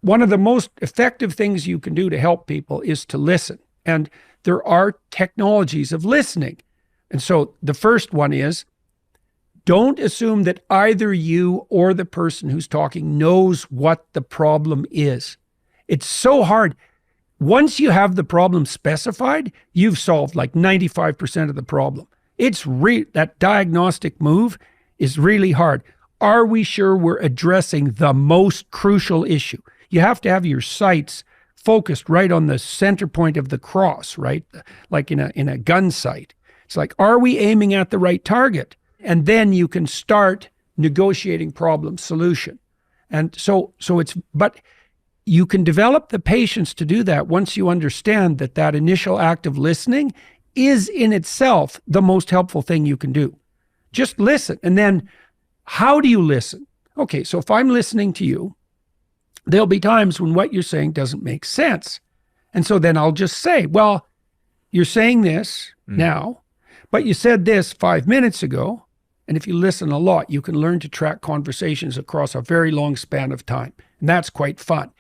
one of the most effective things you can do to help people is to listen. And there are technologies of listening. And so the first one is, don't assume that either you or the person who's talking knows what the problem is. It's so hard. Once you have the problem specified, you've solved like 95% of the problem. That diagnostic move is really hard. Are we sure we're addressing the most crucial issue? You have to have your sights focused right on the center point of the cross, right? Like in a gun sight. It's like, are we aiming at the right target? And then you can start negotiating problem solution. And but you can develop the patience to do that once you understand that initial act of listening is in itself the most helpful thing you can do. Just listen. And then how do you listen? Okay, so if I'm listening to you, there'll be times when what you're saying doesn't make sense. And so then I'll just say, well, you're saying this now, but you said this 5 minutes ago. And if you listen a lot, you can learn to track conversations across a very long span of time. And that's quite fun.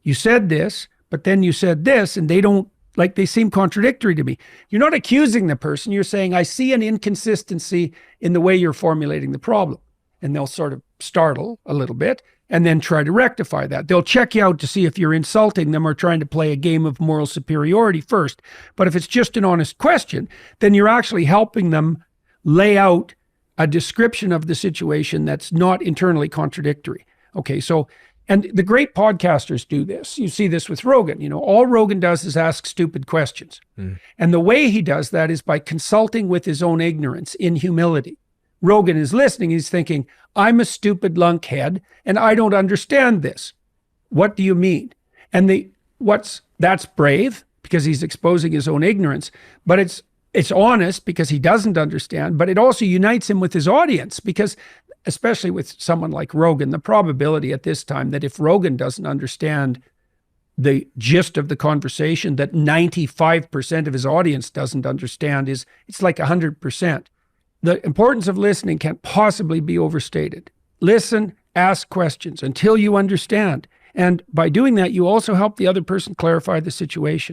You said this, but then you said this, and they seem contradictory to me. You're not accusing the person. You're saying, I see an inconsistency in the way you're formulating the problem. And they'll sort of startle a little bit and then try to rectify that. They'll check you out to see if you're insulting them or trying to play a game of moral superiority first. But if it's just an honest question, then you're actually helping them lay out a description of the situation that's not internally contradictory. Okay, so, and the great podcasters do this. You see this with Rogan. All Rogan does is ask stupid questions. And the way he does that is by consulting with his own ignorance in humility. Rogan is listening. He's thinking, I'm a stupid lunkhead and I don't understand this. What do you mean? And that's brave because he's exposing his own ignorance, but it's honest because he doesn't understand, but it also unites him with his audience because, especially with someone like Rogan, the probability at this time that if Rogan doesn't understand the gist of the conversation that 95% of his audience doesn't understand it's like 100%. The importance of listening can't possibly be overstated. Listen, ask questions until you understand. And by doing that, you also help the other person clarify the situation.